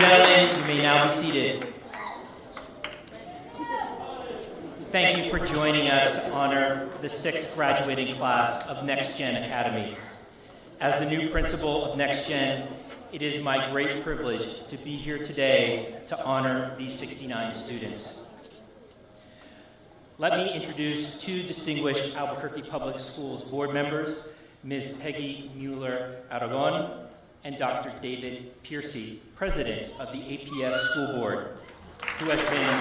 gentlemen, you may now be seated. Thank you for joining us to honor the 6th graduating class of nex+Gen Academy. As the new principal of nex+Gen, it is my great privilege to be here today to honor these 69 students. Let me introduce two distinguished Albuquerque Public Schools board members, Ms. Peggy Mueller-Aragon and Dr. David Piercy, president of the APS School Board, who has been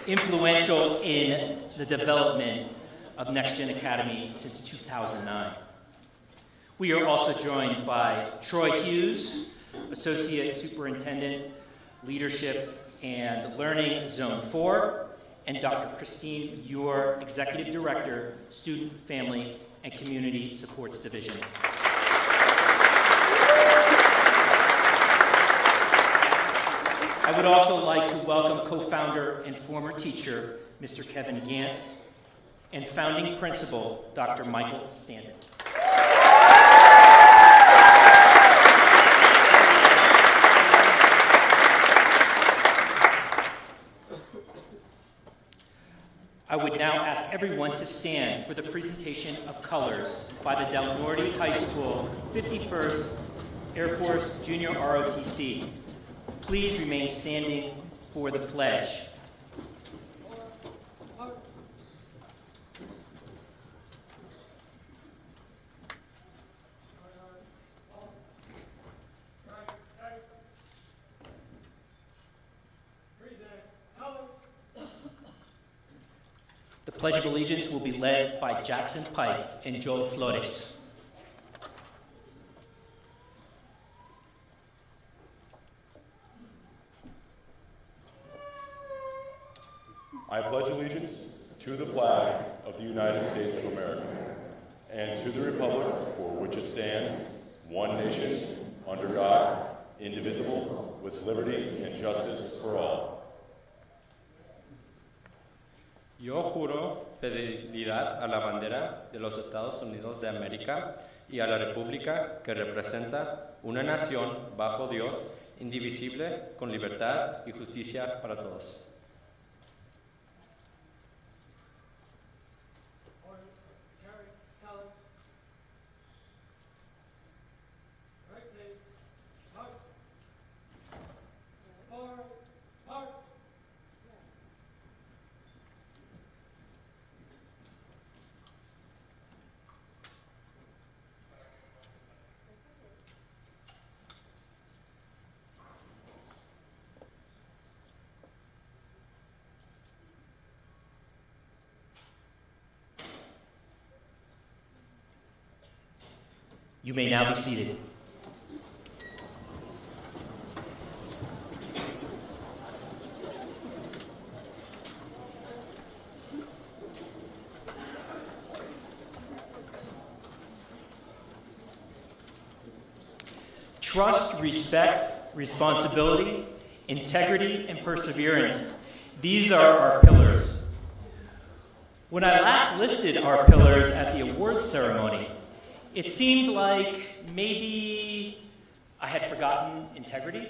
influential in the development of nex+Gen Academy since 2009. We are also joined by Troy Hughes, Associate Superintendent, Leadership and Learning, Zone 4, and Dr. Christine Ure, Executive Director, Student, Family, and Community Supports Division. I would also like to welcome co-founder and former teacher, Mr. Kevin Gant, and founding principal, Dr. Michael Stanton. I would now ask everyone to stand for the presentation of colors by the Del Norte High School 51st Air Force Junior ROTC. Please remain standing for the pledge. Pledge of Allegiance will be led by Jackson Pike and Joel Flores. I pledge allegiance to the flag of the United States of America and to the republic for which it stands, one nation, under God, indivisible, with liberty and justice for all. Yo juro fidelidad a la bandera de los Estados Unidos de América y a la república que representa una nación bajo Dios, indivisible, con libertad y justicia para todos. You may now be seated. Trust, respect, responsibility, integrity, and perseverance. These are our pillars. When I last listed our pillars at the awards ceremony, it seemed like maybe I had forgotten integrity.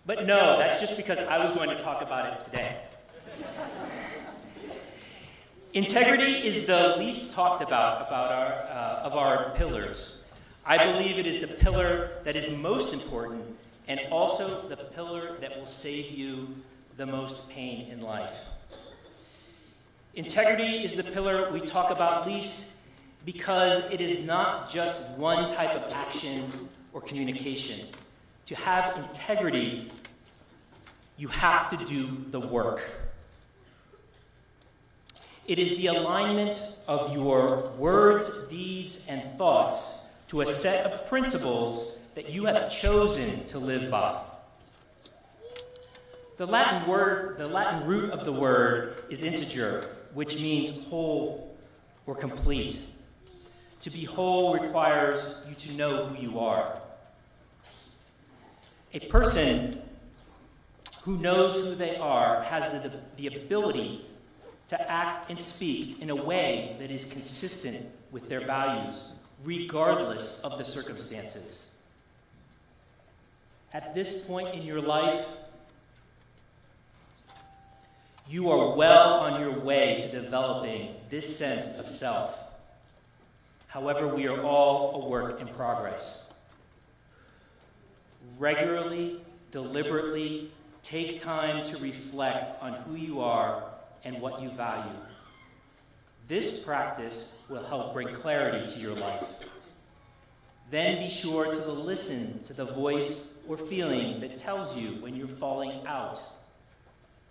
But no, that's just because I was going to talk about it today. Integrity is the least talked about of our pillars. I believe it is the pillar that is most important and also the pillar that will save you the most pain in life. Integrity is the pillar we talk about least because it is not just one type of action or communication. To have integrity, you have to do the work. It is the alignment of your words, deeds, and thoughts to a set of principles that you have chosen to live by. The Latin root of the word is integer, which means whole or complete. To be whole requires you to know who you are. A person who knows who they are has the ability to act and speak in a way that is consistent with their values, regardless of the circumstances. At this point in your life, you are well on your way to developing this sense of self. However, we are all a work in progress. Regularly, deliberately, take time to reflect on who you are and what you value. This practice will help bring clarity to your life. Then be sure to listen to the voice or feeling that tells you when you're falling out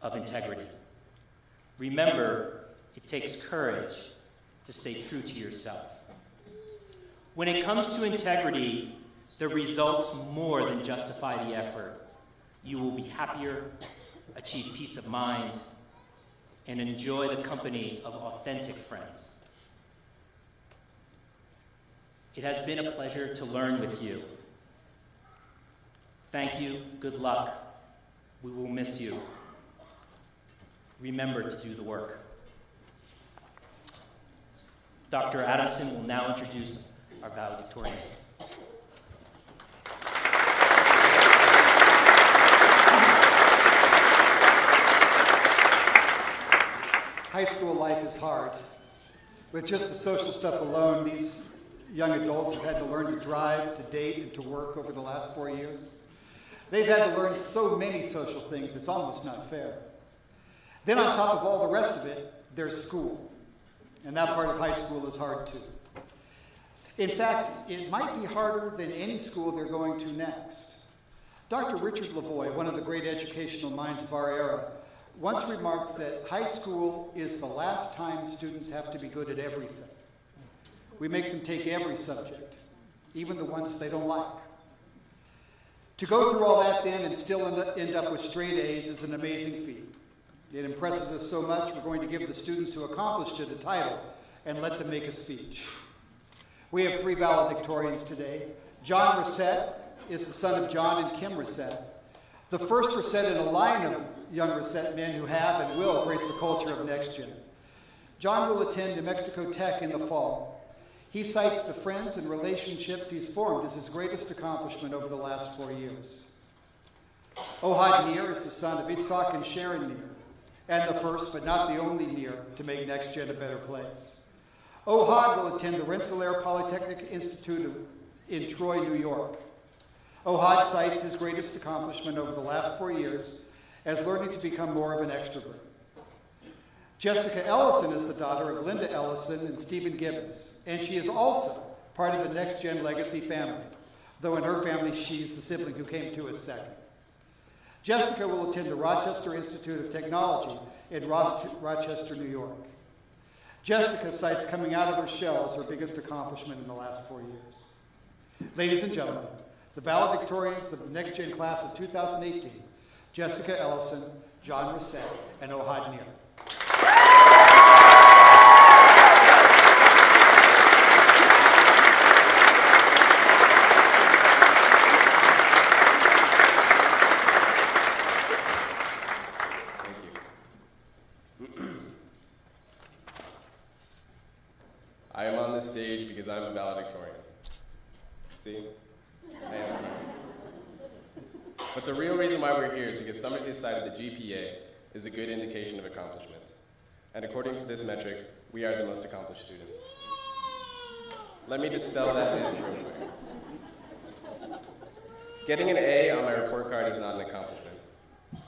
of integrity. Remember, it takes courage to stay true to yourself. When it comes to integrity, the results more than justify the effort. You will be happier, achieve peace of mind, and enjoy the company of authentic friends. It has been a pleasure to learn with you. Thank you, good luck. We will miss you. Remember to do the work. Dr. Adamson will now introduce our valedictorians. High school life is hard. With just the social stuff alone, these young adults have had to learn to drive, to date, and to work over the last 4 years. They've had to learn so many social things, it's almost not fair. Then on top of all the rest of it, there's school. And that part of high school is hard too. In fact, it might be harder than any school they're going to next. Dr. Richard Lavoie, one of the great educational minds of our era, once remarked that high school is the last time students have to be good at everything. We make them take every subject, even the ones they don't like. To go through all that then and still end up with straight A's is an amazing feat. It impresses us so much, we're going to give the students who accomplished it a title and let them make a speech. We have 3 valedictorians today. John Reset is the son of John and Kim Reset, the first Reset in a line of young Reset men who have and will grace the culture of nex+Gen. John will attend New Mexico Tech in the fall. He cites the friends and relationships he's formed as his greatest accomplishment over the last 4 years. Ohad Nir is the son of Itzhak and Sharon Nir, and the first but not the only Nir to make nex+Gen a better place. Ohad will attend the Rensselaer Polytechnic Institute in Troy, New York. Ohad cites his greatest accomplishment over the last 4 years as learning to become more of an extrovert. Jessica Ellison is the daughter of Linda Ellison and Stephen Gibbons, and she is also part of the nex+Gen legacy family, though in her family she's the sibling who came to us second. Jessica will attend the Rochester Institute of Technology in Rochester, New York. Jessica cites coming out of her shell as her biggest accomplishment in the last 4 years. Ladies and gentlemen, the valedictorians of the nex+Gen class of 2018, Jessica Ellison, John Reset, and Ohad Nir. I am on this stage because I'm a valedictorian. See? I am smart. But the real reason why we're here is because somebody decided the GPA is a good indication of accomplishment. And according to this metric, we are the most accomplished students. Let me dispel that myth real quick. Getting an A on my report card is not an accomplishment.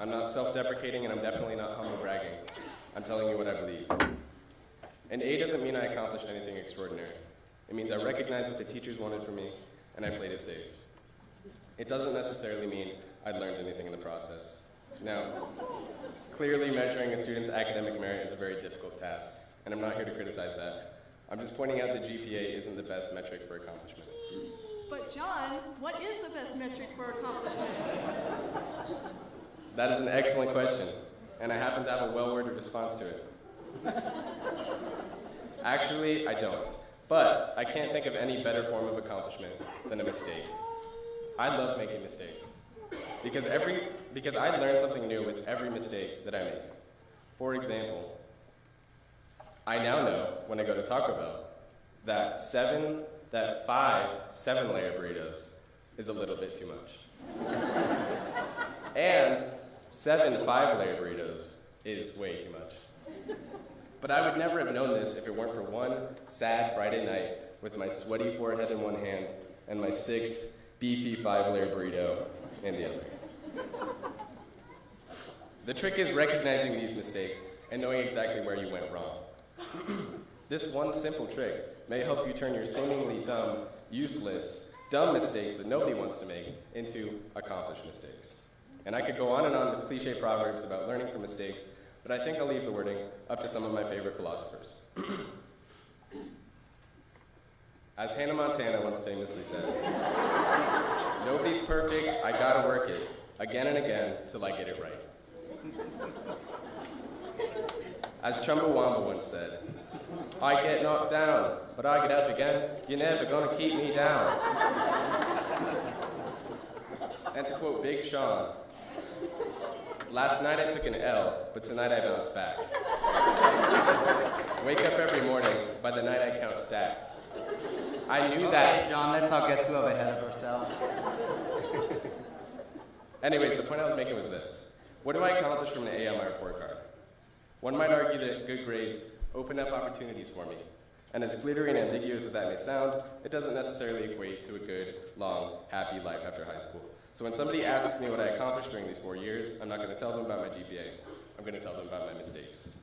I'm not self-deprecating, and I'm definitely not humble bragging. I'm telling you what I believe. An A doesn't mean I accomplished anything extraordinary. It means I recognized what the teachers wanted from me, and I played it safe. It doesn't necessarily mean I learned anything in the process. Now, clearly measuring a student's academic merit is a very difficult task, and I'm not here to criticize that. I'm just pointing out that GPA isn't the best metric for accomplishment. But John, what is the best metric for accomplishment? That is an excellent question, and I happen to have a well-worded response to it. Actually, I don't. But I can't think of any better form of accomplishment than a mistake. I love making mistakes. Because I learn something new with every mistake that I make. For example, I now know when I go to Taco Bell that 5 7-layer burritos is a little bit too much. And 7 5-layer burritos is way too much. But I would never have known this if it weren't for one sad Friday night with my sweaty forehead in one hand and my 6 beefy 5-layer burrito in the other. The trick is recognizing these mistakes and knowing exactly where you went wrong. This one simple trick may help you turn your seemingly dumb, useless, dumb mistakes that nobody wants to make into accomplished mistakes. And I could go on and on with cliche proverbs about learning from mistakes, but I think I'll leave the wording up to some of my favorite philosophers. As Hannah Montana once famously said, "Nobody's perfect, I gotta work it, again and again, till I get it right." As Chumbawamba once said, "I get knocked down, but I get up again, you're never gonna keep me down." And to quote Big Sean, "Last night I took an L, but tonight I bounce back." Wake up every morning, by the night I count stacks. I knew that. Okay, John, let's not get too ahead of ourselves. Anyways, the point I was making was this. What do I accomplish from an A on my report card? One might argue that good grades open up opportunities for me. And as glittery and ambiguous as that may sound, it doesn't necessarily equate to a good, long, happy life after high school. So when somebody asks me what I accomplished during these 4 years, I'm not going to tell them about my GPA. I'm going to tell them about my mistakes.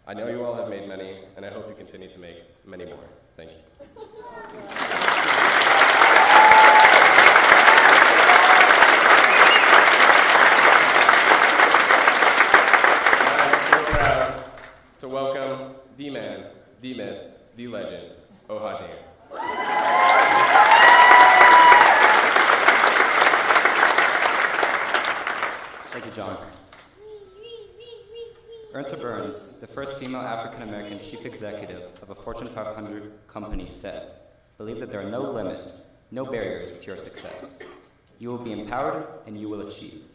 I know you all have made many, and I hope you continue to make many more. Thank you. the man, the myth, the legend, Ohad. Thank you, John. Ernsta Burns, the first female African-American chief executive of a Fortune 500 company, said, "Believe that there are no limits, no barriers to your success. You will be empowered and you will achieve."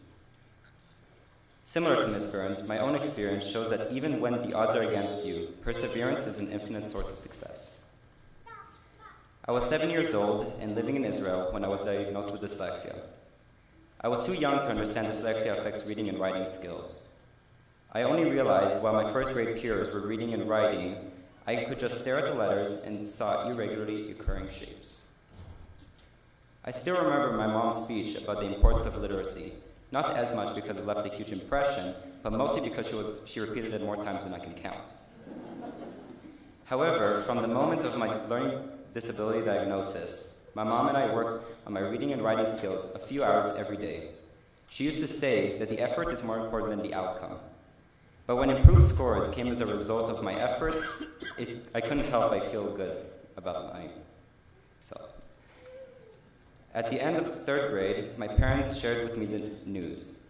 Similar to Ms. Burns, my own experience shows that even when the odds are against you, perseverance is an infinite source of success. I was 7 years old and living in Israel when I was diagnosed with dyslexia. I was too young to understand dyslexia affects reading and writing skills. I only realized while my first grade peers were reading and writing, I could just stare at the letters and saw irregularly occurring shapes. I still remember my mom's speech about the importance of literacy, not as much because it left a huge impression, but mostly because she repeated it more times than I can count. However, from the moment of my learning disability diagnosis, my mom and I worked on my reading and writing skills a few hours every day. She used to say that the effort is more important than the outcome. But when improved scores came as a result of my effort, I couldn't help but feel good about myself. At the end of third grade, my parents shared with me the news.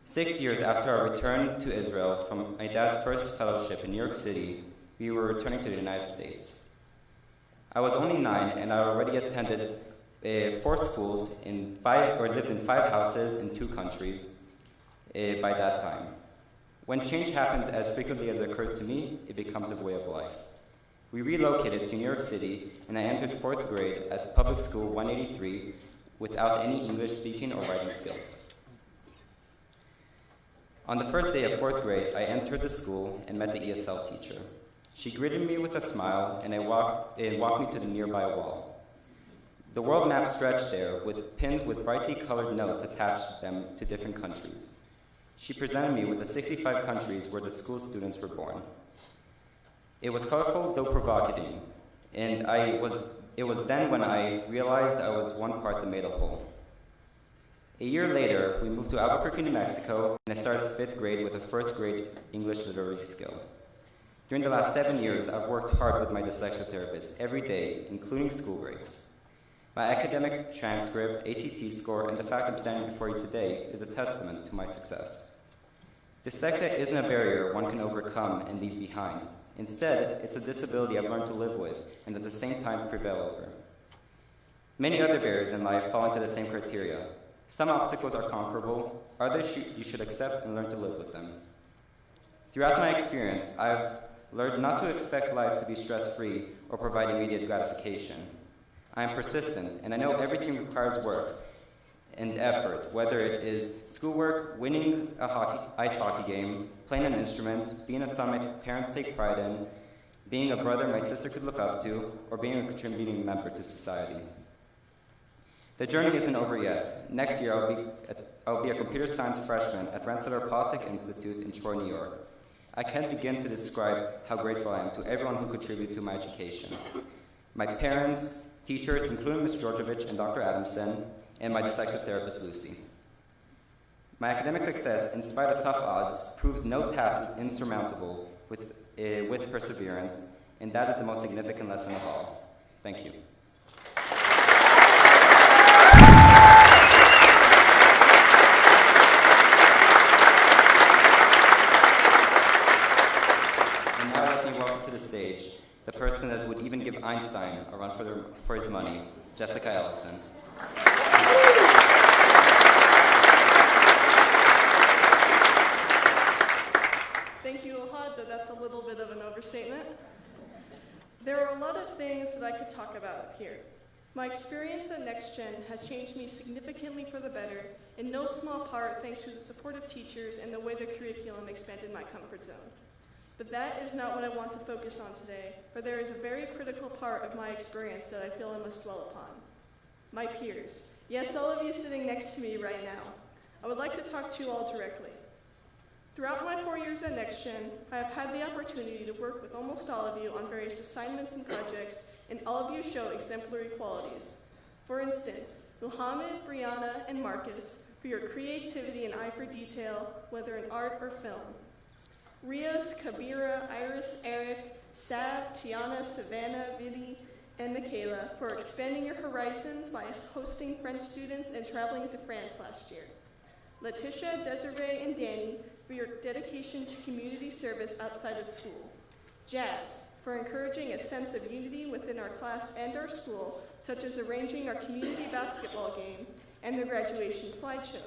6 years after our return to Israel from my dad's first fellowship in New York City, we were returning to the United States. I was only 9, and I already attended 4 schools lived in 5 houses in 2 countries by that time. When change happens as frequently as it occurs to me, it becomes a way of life. We relocated to New York City, and I entered 4th grade at Public School 183 without any English speaking or writing skills. On the first day of 4th grade, I entered the school and met the ESL teacher. She greeted me with a smile, and walked me to the nearby wall. The world map stretched there, with pins with brightly colored notes attached to them to different countries. She presented me with the 65 countries where the school students were born. It was colorful, though provocative, and it was then when I realized I was one part that made a whole. A year later, we moved to Albuquerque, New Mexico, and I started 5th grade with a 1st grade English literacy skill. During the last 7 years, I've worked hard with my dyslexia therapist every day, including school breaks. My academic transcript, ACT score, and the fact I'm standing before you today is a testament to my success. Dyslexia isn't a barrier one can overcome and leave behind. Instead, it's a disability I've learned to live with and at the same time prevail over. Many other barriers in life fall into the same criteria. Some obstacles are conquerable, others you should accept and learn to live with them. Throughout my experience, I've learned not to expect life to be stress-free or provide immediate gratification. I am persistent, and I know everything requires work and effort, whether it is schoolwork, winning a ice hockey game, playing an instrument, being a son my parents take pride in, being a brother my sister could look up to, or being a contributing member to society. The journey isn't over yet. Next year, I'll be a computer science freshman at Rensselaer Polytech Institute in Troy, New York. I can't begin to describe how grateful I am to everyone who contributed to my education. My parents, teachers, including Ms. Georgievich and Dr. Adamson, and my dyslexia therapist, Lucy. My academic success, in spite of tough odds, proves no task is insurmountable with perseverance, and that is the most significant lesson of all. Thank you. And now let me welcome to the stage the person that would even give Einstein a run for his money, Jessica Ellison. Thank you, Ohad, though that's a little bit of an overstatement. There are a lot of things that I could talk about here. My experience at nex+Gen has changed me significantly for the better, in no small part thanks to the support of teachers and the way the curriculum expanded my comfort zone. But that is not what I want to focus on today, for there is a very critical part of my experience that I feel I must dwell upon. My peers. Yes, all of you sitting next to me right now. I would like to talk to you all directly. Throughout my 4 years at nex+Gen, I have had the opportunity to work with almost all of you on various assignments and projects, and all of you show exemplary qualities. For instance, Muhammad, Brianna, and Marcus, for your creativity and eye for detail, whether in art or film. Rios, Kabira, Iris, Eric, Sav, Tiana, Savannah, Vidi, and Michaela for expanding your horizons by hosting French students and traveling to France last year. Letitia, Desiree, and Danny for your dedication to community service outside of school. Jazz, for encouraging a sense of unity within our class and our school, such as arranging our community basketball game and the graduation slideshow.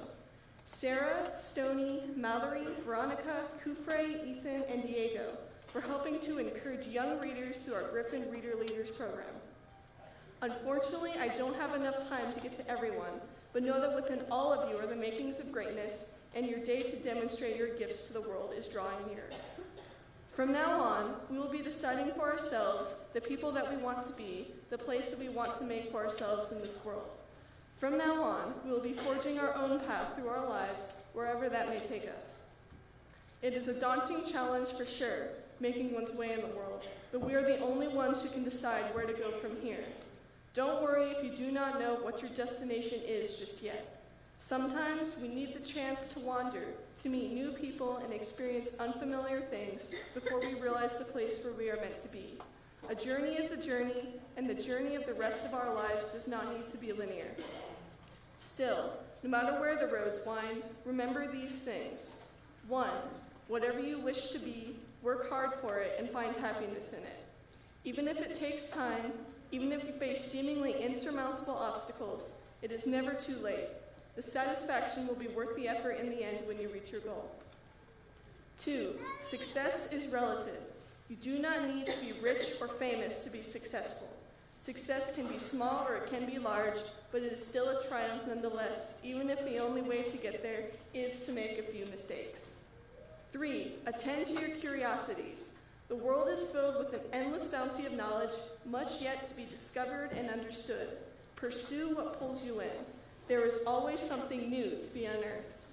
Sarah, Stony, Mallory, Veronica, Kufre, Ethan, and Diego, for helping to encourage young readers through our Griffin Reader Leaders program. Unfortunately, I don't have enough time to get to everyone, but know that within all of you are the makings of greatness, and your day to demonstrate your gifts to the world is drawing near. From now on, we will be deciding for ourselves the people that we want to be, the place that we want to make for ourselves in this world. From now on, we will be forging our own path through our lives, wherever that may take us. It is a daunting challenge for sure, making one's way in the world, but we are the only ones who can decide where to go from here. Don't worry if you do not know what your destination is just yet. Sometimes we need the chance to wander, to meet new people and experience unfamiliar things before we realize the place where we are meant to be. A journey is a journey, and the journey of the rest of our lives does not need to be linear. Still, no matter where the roads wind, remember these things. 1, whatever you wish to be, work hard for it and find happiness in it. Even if it takes time, even if you face seemingly insurmountable obstacles, it is never too late. The satisfaction will be worth the effort in the end when you reach your goal. 2, success is relative. You do not need to be rich or famous to be successful. Success can be small or it can be large, but it is still a triumph nonetheless, even if the only way to get there is to make a few mistakes. 3, attend to your curiosities. The world is filled with an endless bounty of knowledge, much yet to be discovered and understood. Pursue what pulls you in. There is always something new to be unearthed.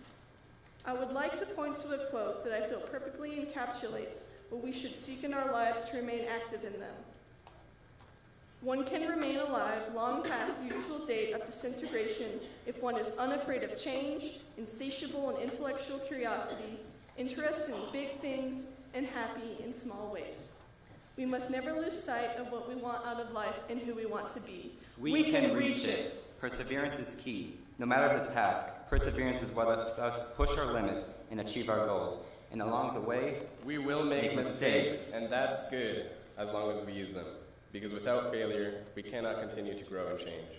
I would like to point to a quote that I feel perfectly encapsulates what we should seek in our lives to remain active in them. One can remain alive long past the usual date of disintegration if one is unafraid of change, insatiable in intellectual curiosity, interested in big things, and happy in small ways. We must never lose sight of what we want out of life and who we want to be. We can reach it. Perseverance is key. No matter the task, perseverance is what lets us push our limits and achieve our goals. And along the way, We will make mistakes, and that's good as long as we use them. Because without failure, we cannot continue to grow and change.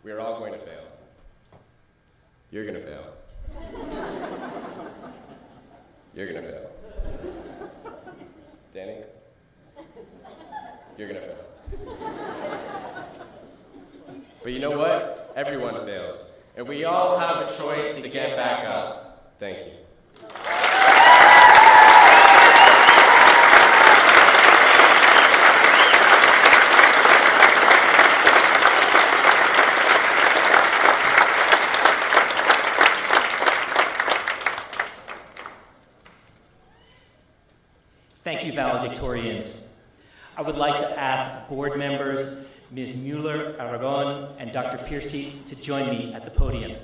We are all going to fail. You're going to fail. You're going to fail. Danny? You're going to fail. But you know what? Everyone fails. And we all have a choice to get back up. Thank you. Thank you, valedictorians. I would like to ask board members, Ms. Mueller-Aragon and Dr. Piercy, to join me at the podium.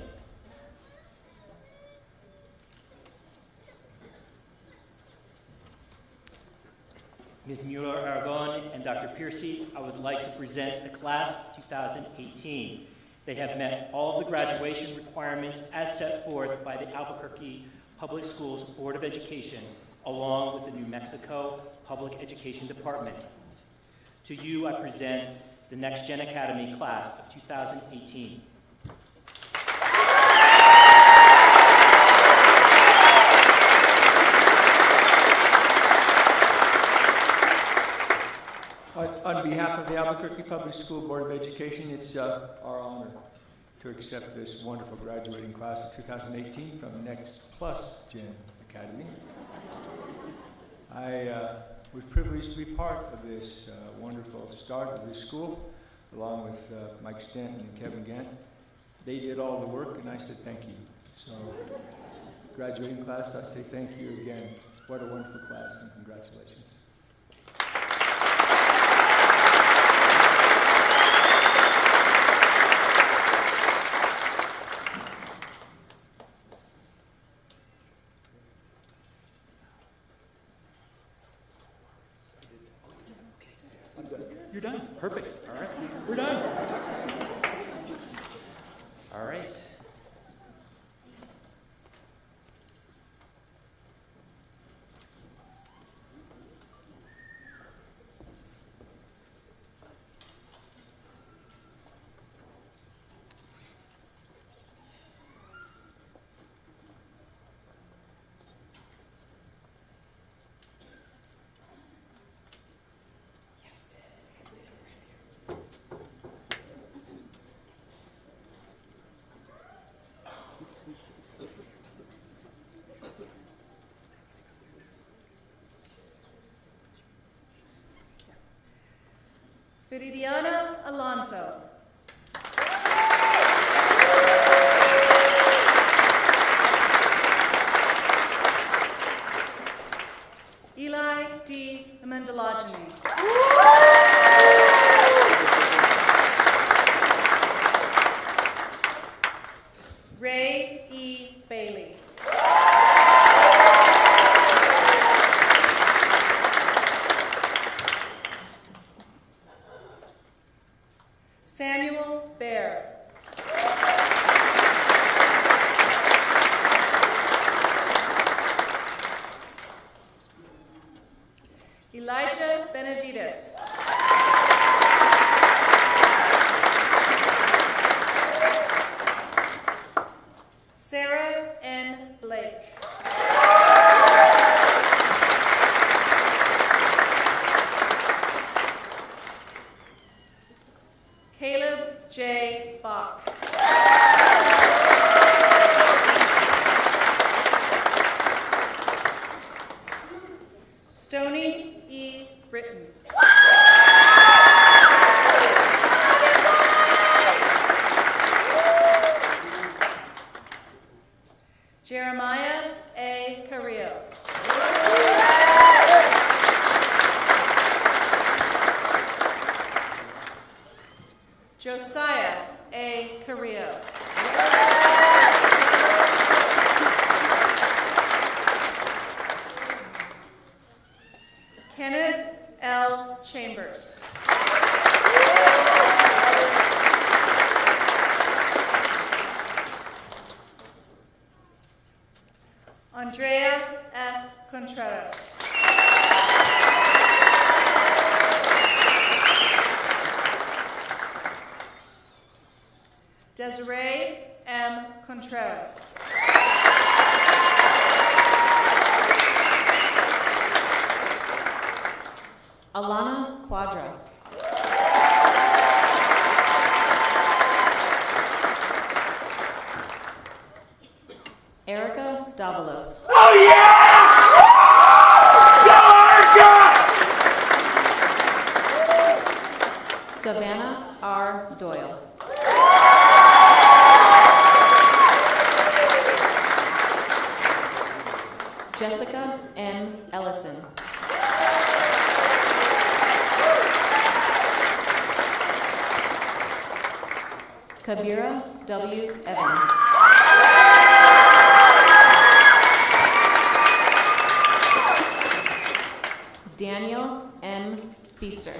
Ms. Mueller-Aragon and Dr. Piercy, I would like to present the class of 2018. They have met all the graduation requirements as set forth by the Albuquerque Public Schools Board of Education, along with the New Mexico Public Education Department. To you, I present the nex+Gen Academy class of 2018. On behalf of the Albuquerque Public School Board of Education, it's our honor to accept this wonderful graduating class of 2018 from nex+Gen Academy. I was privileged to be part of this wonderful start of this school, along with Mike Stanton and Kevin Gant. They did all the work, and I said thank you. So, graduating class, I say thank you again. What a wonderful class, and congratulations. You're done. Perfect. All right. We're done. All right. Viridiana Alonso. Eli D. Amendelogeny. Ray E. Bailey. Samuel Baer. Elijah Benavides. Sarah N. Blake. Caleb J. Bach. Stony E. Britton. Jeremiah A. Carrillo. Josiah A. Carrillo. Kenneth L. Chambers. Andrea F. Contreras. Desiree M. Contreras. Alana Quadra. Erica Davalos. Oh yeah! Go Erica! Savannah R. Doyle. Jessica M. Ellison. Kabira W. Evans. Daniel M. Feaster.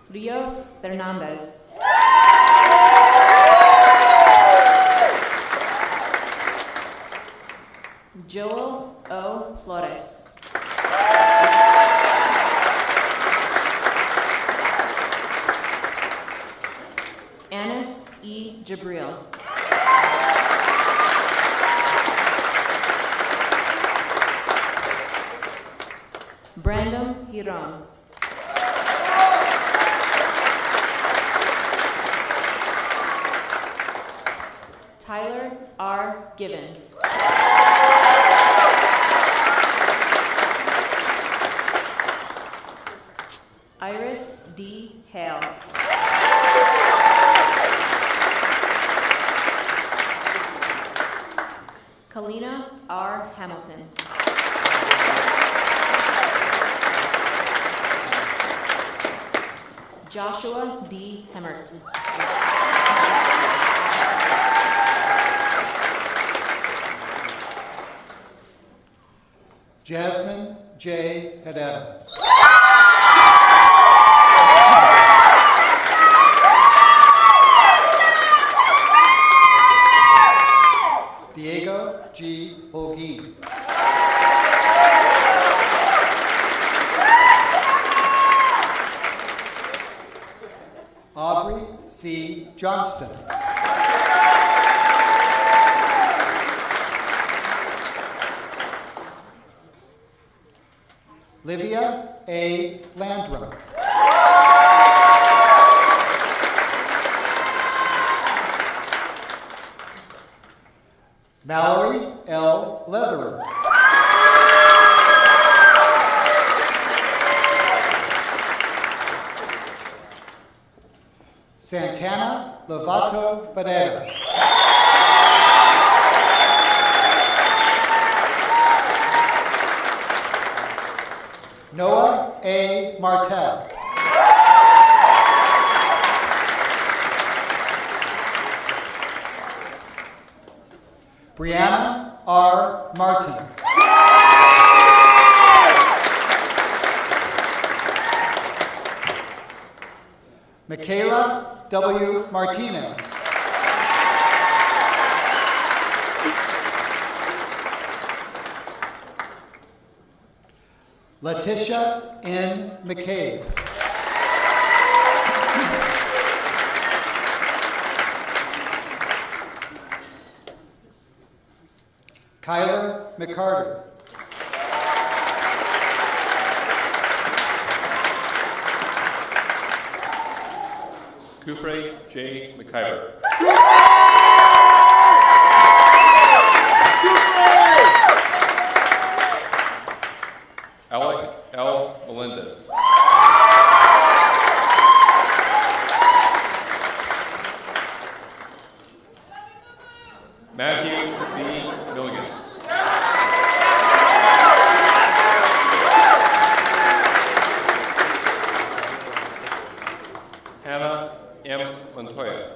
Rios Fernandez. Joel O. Flores. Anis E. Jabril. Brandon Hiron. Tyler R. Givens. Iris D. Hale. Kalina R. Hamilton. Joshua D. Hemmert. Jasmine J. Herrera. Diego G. Holguin. Aubrey C. Johnston. Livia A. Landrum. Mallory L. Leatherer. Santana Lovato Barrera. Noah A. Martel. Brianna R. Martin. Michaela W. Martinez. Letitia N. McCabe. Kyler McCarter. Kufre J. McIver. Alec L. Melendez. Matthew B. Milligan. Hannah M. Montoya.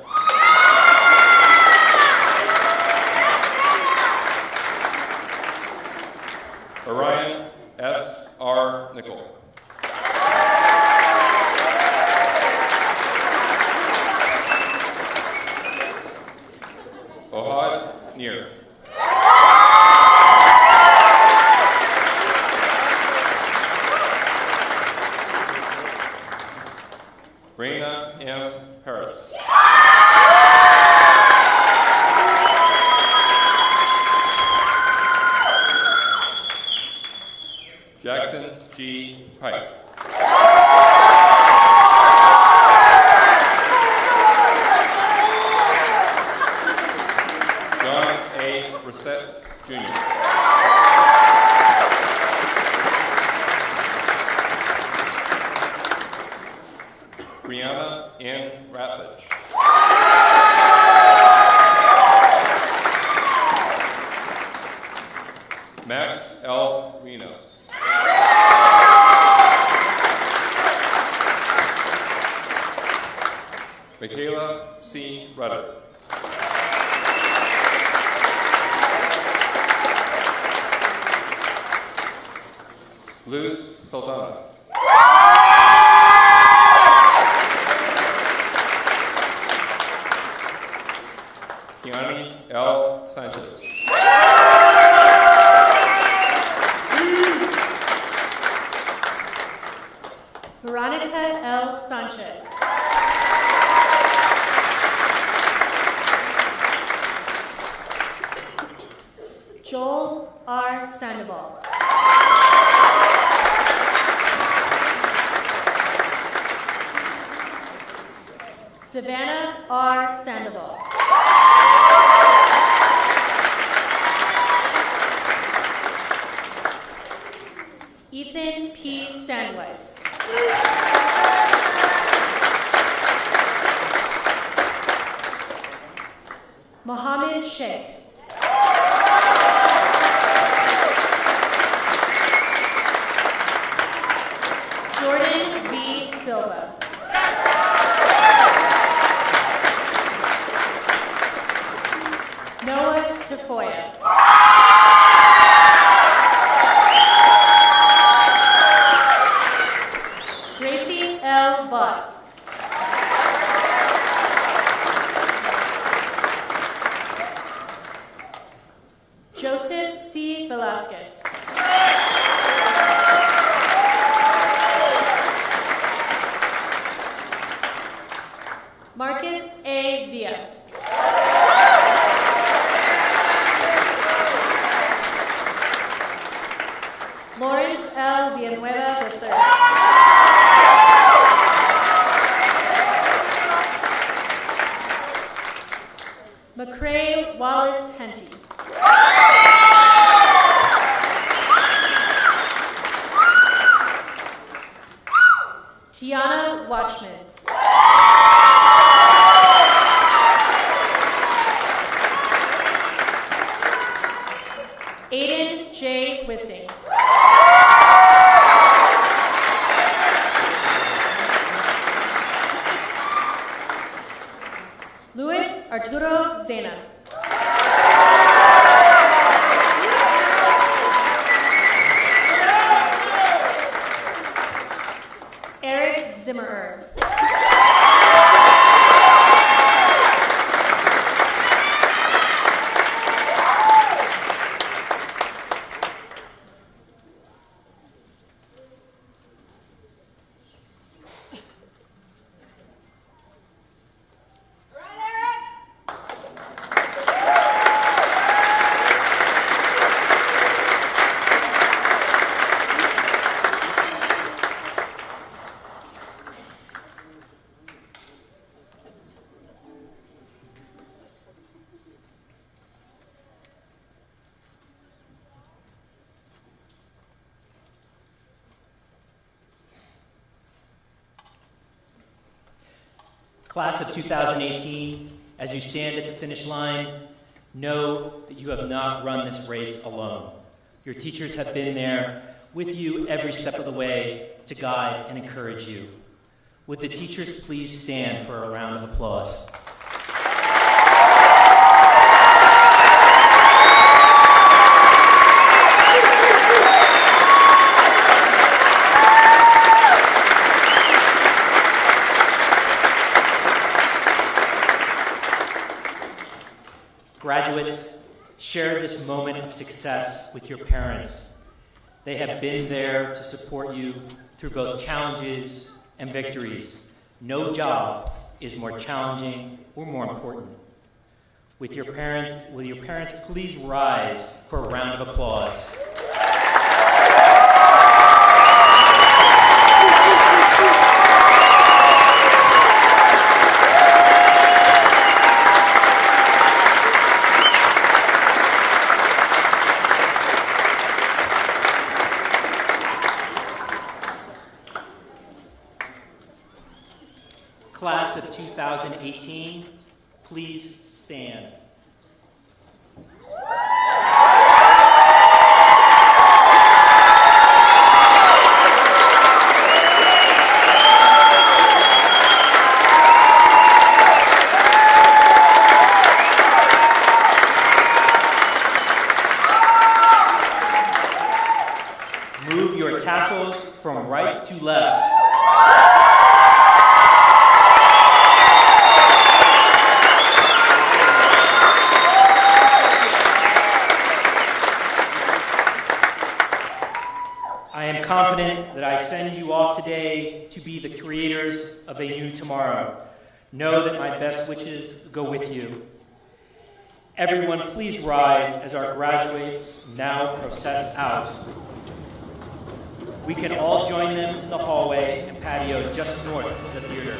Orion S. R. Nickel. Ohad Nir. Raina M. Harris. Jackson G. Pike. John A. Brissett, Jr. Brianna Ann Ratledge. Max L. Reno. Michaela C. Rudder. Luz Saldana. Tiani L. Sanchez. Veronica L. Sanchez. Joel R. Sandoval. Savannah R. Sandoval. Ethan P. Sandweiss. Mohammed Sheikh. Jordan V. Silva. Noah Tafoya. Joseph C. Velasquez. Marcus A. Villa. Lawrence L. Villanueva III. McCrae Wallace Henty. Tiana Watchman. Aiden J. Wissing. Luis Arturo Zena. Eric Zimmerer. Class of 2018, as you stand at the finish line, know that you have not run this race alone. Your teachers have been there with you every step of the way to guide and encourage you. Would the teachers please stand for a round of applause? Graduates, share this moment of success with your parents. They have been there to support you through both challenges and victories. No job is more challenging or more important. Will your parents please rise for a round of applause? Class of 2018, please stand. Move your tassels from right to left. I am confident that I send you off today to be the creators of a new tomorrow. Know that my best wishes go with you. Everyone, please rise as our graduates now process out. We can all join them in the hallway and patio just north of the theater.